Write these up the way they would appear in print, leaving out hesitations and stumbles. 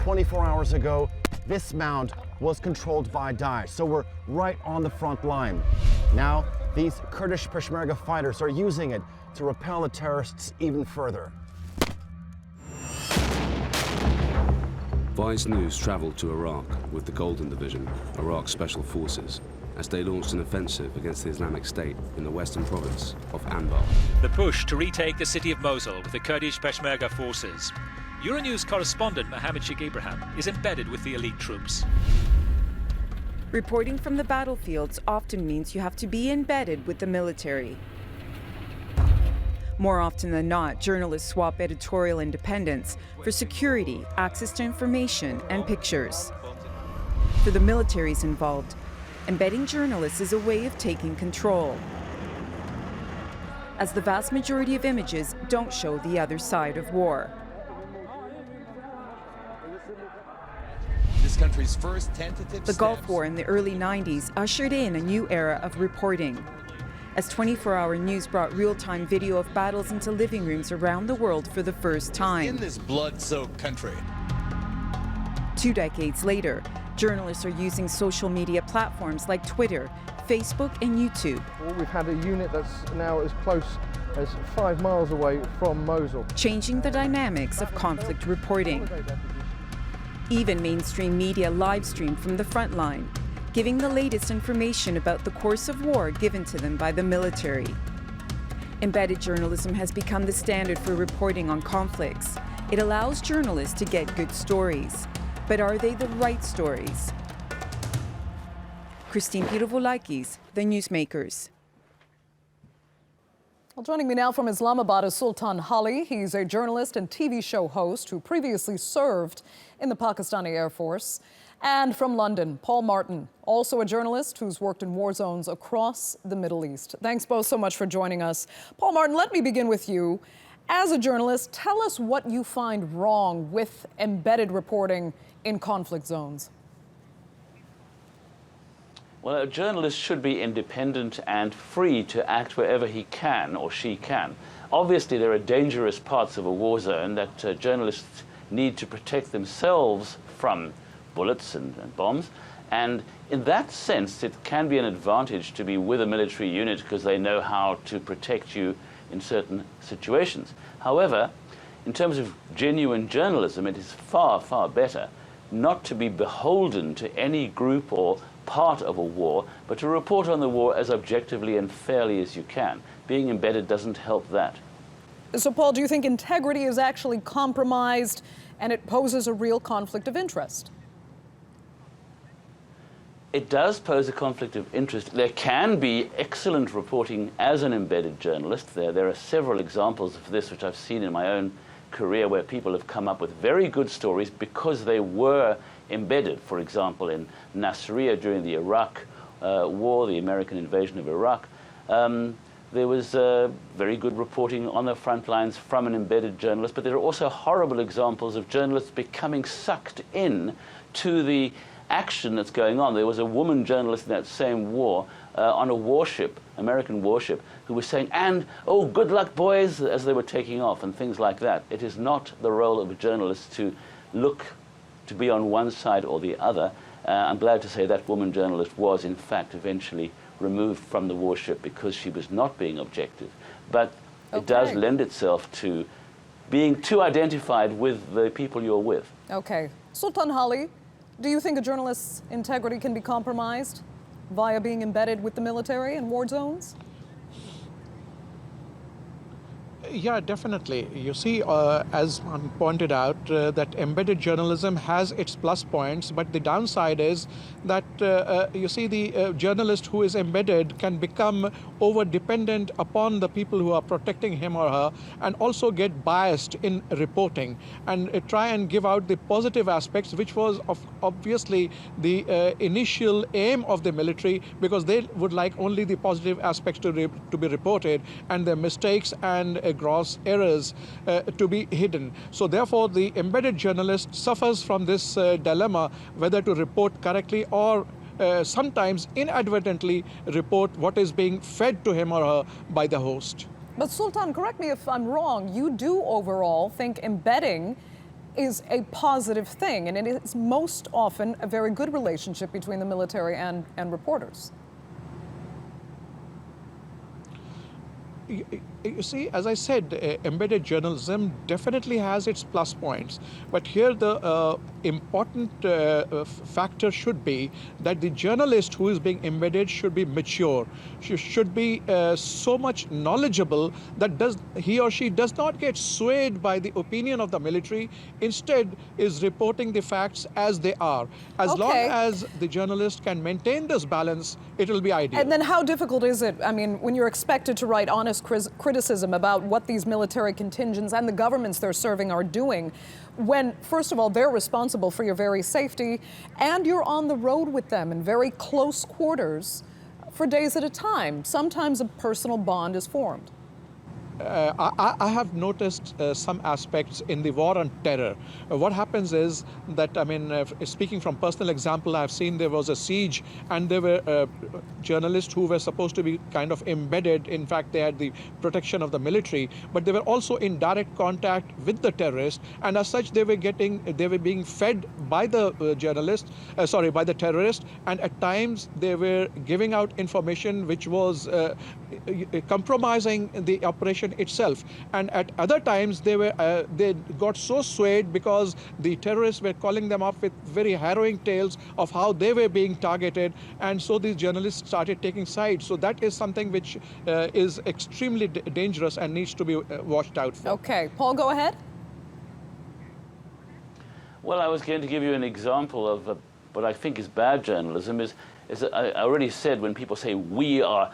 24 hours ago, this mound was controlled by Daesh, so we're right on the front line. Now, these Kurdish Peshmerga fighters are using it to repel the terrorists even further. Vice News travelled to Iraq with the Golden Division, Iraq's special forces, as they launched an offensive against the Islamic State in the western province of Anbar. The push to retake the city of Mosul with the Kurdish Peshmerga forces. Euronews correspondent Mohammed Sheikh Ibrahim is embedded with the elite troops. Reporting from the battlefields often means you have to be embedded with the military. More often than not, journalists swap editorial independence for security, access to information, and pictures. For the militaries involved, embedding journalists is a way of taking control, as the vast majority of images don't show the other side of war. This country's first tentative The Gulf War in the early 90s ushered in a new era of reporting, as 24-hour news brought real-time video of battles into living rooms around the world for the first time. in this blood-soaked country. 2 decades later, journalists are using social media platforms like Twitter, Facebook, and YouTube. We've had a unit that's now as close as 5 miles away from Mosul, Changing the dynamics of conflict reporting. Even mainstream media live stream from the front line, giving the latest information about the course of war given to them by the military. Embedded journalism has become the standard for reporting on conflicts. It allows journalists to get good stories. But are they the right stories? Christine Pirovolakis, The Newsmakers. Well, joining me now from Islamabad is Sultan Hali. He's a journalist and TV show host who previously served in the Pakistani Air Force. And from London, Paul Martin, also a journalist who's worked in war zones across the Middle East. Thanks both so much for joining us. Paul Martin, let me begin with you. As a journalist, tell us what you find wrong with embedded reporting in conflict zones. Well, a journalist should be independent and free to act wherever he can or she can. Obviously, there are dangerous parts of a war zone that journalists need to protect themselves from bullets and bombs. And in that sense, it can be an advantage to be with a military unit because they know how to protect you in certain situations. However, in terms of genuine journalism, it is far, far better not to be beholden to any group or part of a war, but to report on the war as objectively and fairly as you can. Being embedded doesn't help that. So, Paul, do you think integrity is actually compromised and it poses a real conflict of interest? It does pose a conflict of interest. There can be excellent reporting as an embedded journalist. There are several examples of this which I've seen in my own career where people have come up with very good stories because they were embedded. For example, in Nasiriyah during the Iraq war, the American invasion of Iraq, there was very good reporting on the front lines from an embedded journalist, but there are also horrible examples of journalists becoming sucked in to the action that's going on. There was a woman journalist in that same war on a warship, American warship, who was saying, and, oh, good luck, boys, as they were taking off, and things like that. It is not the role of a journalist to look to be on one side or the other. I'm glad to say that woman journalist was, in fact, eventually removed from the warship because she was not being objective. But it does lend itself to being too identified with the people you're with. Okay. Sultan Hali, do you think a journalist's integrity can be compromised via being embedded with the military in war zones? Yeah, definitely. You see, as pointed out, that embedded journalism has its plus points, but the downside is that, you see, the journalist who is embedded can become over-dependent upon the people who are protecting him or her and also get biased in reporting and try and give out the positive aspects, which was obviously the initial aim of the military, because they would like only the positive aspects to be reported and their mistakes and gross errors to be hidden. So therefore, the embedded journalist suffers from this dilemma whether to report correctly or sometimes inadvertently report what is being fed to him or her by the host. But Sultan, correct me if I'm wrong, you do overall think embedding is a positive thing, and it is most often a very good relationship between the military and reporters. You see, as I said, embedded journalism definitely has its plus points. But here the important factor should be that the journalist who is being embedded should be mature, should be so much knowledgeable that he or she does not get swayed by the opinion of the military, instead is reporting the facts as they are. As long as the journalist can maintain this balance, it will be ideal. And then how difficult is it, I mean, when you're expected to write honest criticism about what these military contingents and the governments they're serving are doing, when, first of all, they're responsible for your very safety, and you're on the road with them in very close quarters for days at a time? Sometimes a personal bond is formed. I have noticed some aspects in the war on terror. What happens is that, I mean, speaking from personal example, I've seen there was a siege and there were journalists who were supposed to be kind of embedded. In fact, they had the protection of the military, but they were also in direct contact with the terrorists, and as such they were being fed by the by the terrorists, and at times they were giving out information which was compromising the operation itself, and at other times they got so swayed because the terrorists were calling them up with very harrowing tales of how they were being targeted, and so these journalists started taking sides. So that is something which is extremely dangerous and needs to be watched out for. Okay, Paul, go ahead. Well, I was going to give you an example of what I think is bad journalism. I already said, when people say we are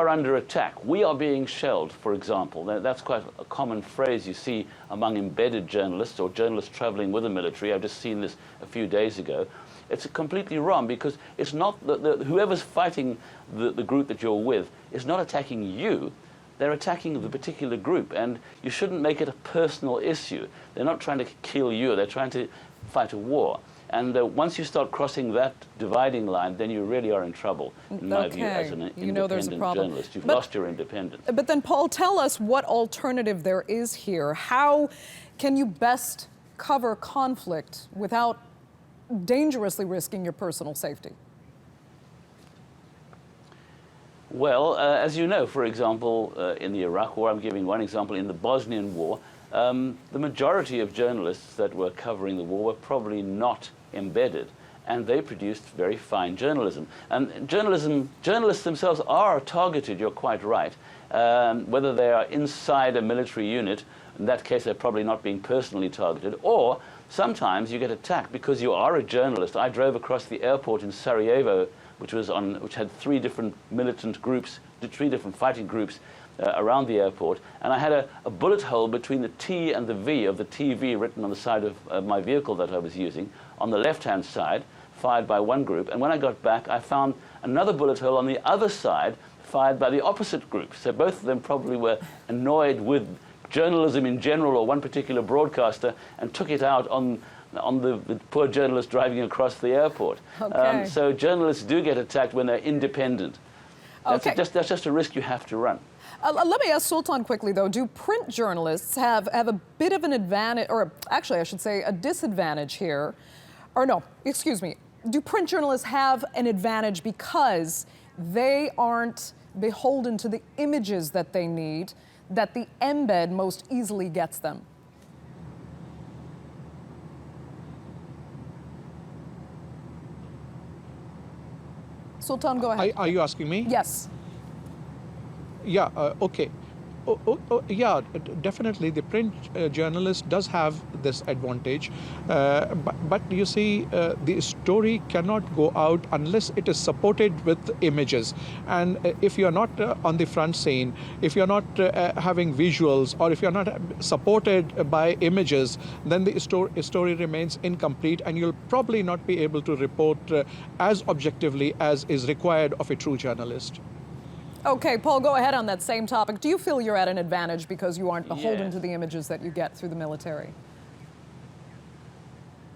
under attack, we are being shelled, for example. That's quite a common phrase you see among embedded journalists or journalists traveling with the military. I've just seen this a few days ago. It's completely wrong, because it's not whoever's fighting the group that you're with is not attacking you. They're attacking the particular group, and you shouldn't make it a personal issue. They're not trying to kill you. They're trying to fight a war. And once you start crossing that dividing line, then you really are in trouble, in my view, as an independent journalist. You've lost your independence. But then, Paul, tell us what alternative there is here. How can you best cover conflict without dangerously risking your personal safety? Well, as you know, for example, in the Iraq War, I'm giving one example, in the Bosnian War, the majority of journalists that were covering the war were probably not embedded, and they produced very fine journalism. And journalists themselves are targeted, you're quite right, whether they are inside a military unit. In that case, they're probably not being personally targeted, or sometimes you get attacked because you are a journalist. I drove across the airport in Sarajevo, which had three different militant groups, three different fighting groups around the airport, and I had a bullet hole between the T and the V of the TV written on the side of my vehicle that I was using, on the left-hand side, fired by one group. And when I got back, I found another bullet hole on the other side, fired by the opposite group. So both of them probably were annoyed with journalism in general, or one particular broadcaster, and took it out on the poor journalist driving across the airport. Okay. So journalists do get attacked when they're independent. That's just a risk you have to run. Let me ask Sultan quickly, though. Do print journalists have a bit of an advantage, or actually I should say a disadvantage here? Or no, excuse me. Do print journalists have an advantage because they aren't beholden to the images that they need, that the embed most easily gets them? Sultan, go ahead. Are you asking me? Yes. Yeah, okay. Yeah, definitely the print journalist does have this advantage, but you see, the story cannot go out unless it is supported with images. And if you're not on the front scene, if you're not having visuals, or if you're not supported by images, then the story remains incomplete, and you'll probably not be able to report as objectively as is required of a true journalist. Okay, Paul, go ahead on that same topic. Do you feel you're at an advantage because you aren't beholden to the images that you get through the military?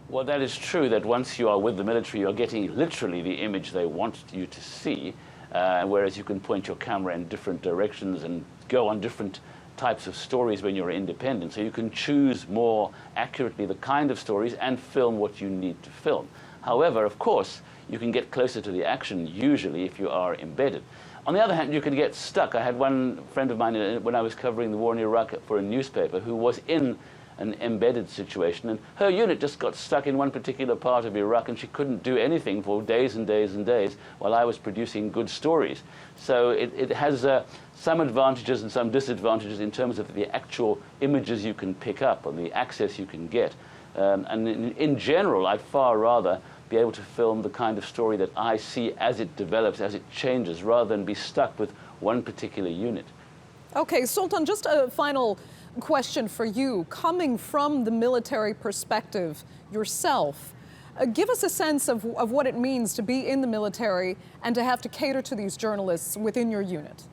Well, that is true, that once you are with the military, you're getting literally the image they want you to see, whereas you can point your camera in different directions and go on different types of stories when you're independent, so you can choose more accurately the kind of stories and film what you need to film. However, of course, you can get closer to the action usually if you are embedded. On the other hand, you can get stuck. I had one friend of mine when I was covering the war in Iraq for a newspaper who was in an embedded situation, and her unit just got stuck in one particular part of Iraq, and she couldn't do anything for days and days and days while I was producing good stories. So it has some advantages and some disadvantages in terms of the actual images you can pick up and the access you can get. And in general, I'd far rather be able to film the kind of story that I see as it develops, as it changes, rather than be stuck with one particular unit. Okay, Sultan, just a final question for you. Coming from the military perspective yourself, give us a sense of what it means to be in the military and to have to cater to these journalists within your unit.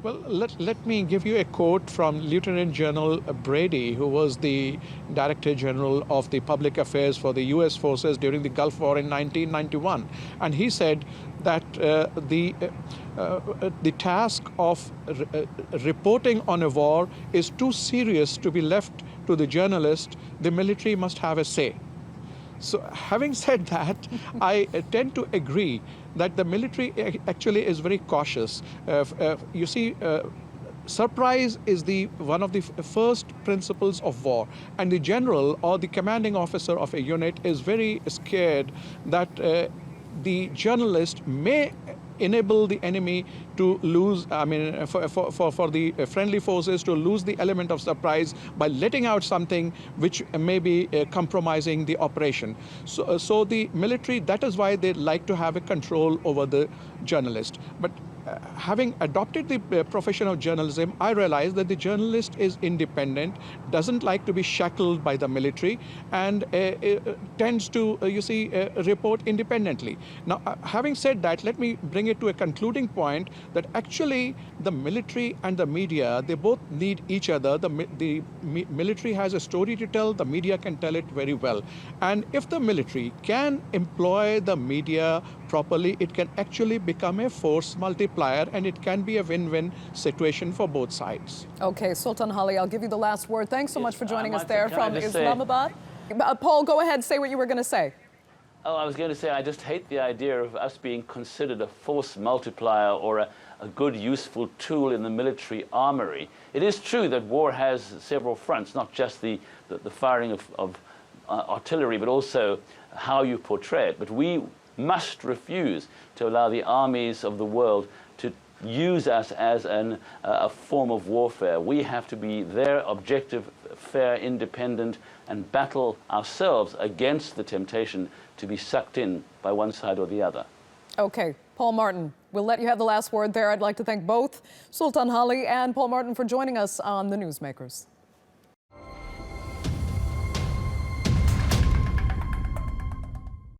Well, let me give you a quote from Lieutenant General Brady, who was the Director General of the Public Affairs for the U.S. forces during the Gulf War in 1991. And he said that the task of reporting on a war is too serious to be left to the journalist. The military must have a say. So having said that, I tend to agree that the military actually is very cautious. You see, surprise is one of the first principles of war, and the general or the commanding officer of a unit is very scared that the journalist may enable the enemy to lose, for the friendly forces to lose the element of surprise by letting out something which may be compromising the operation. So the military, that is why they like to have a control over the journalist. But having adopted the profession of journalism, I realize that the journalist is independent, doesn't like to be shackled by the military, and tends to, report independently. Now, having said that, let me bring it to a concluding point that actually the military and the media, they both need each other. The military has a story to tell, the media can tell it very well. And if the military can employ the media properly, it can actually become a force multiplier, and it can be a win-win situation for both sides. Okay, Sultan Ali, I'll give you the last word. Thanks so much for joining us there from say, Islamabad. Paul, go ahead, say what you were going to say. Oh, I was going to say, I just hate the idea of us being considered a force multiplier or a good, useful tool in the military armory. It is true that war has several fronts, not just the firing of artillery, but also how you portray it. But we must refuse to allow the armies of the world to use us as a form of warfare. We have to be their objective, fair, independent, and battle ourselves against the temptation to be sucked in by one side or the other. Okay, Paul Martin, we'll let you have the last word there. I'd like to thank both Sultan Ali and Paul Martin for joining us on the Newsmakers.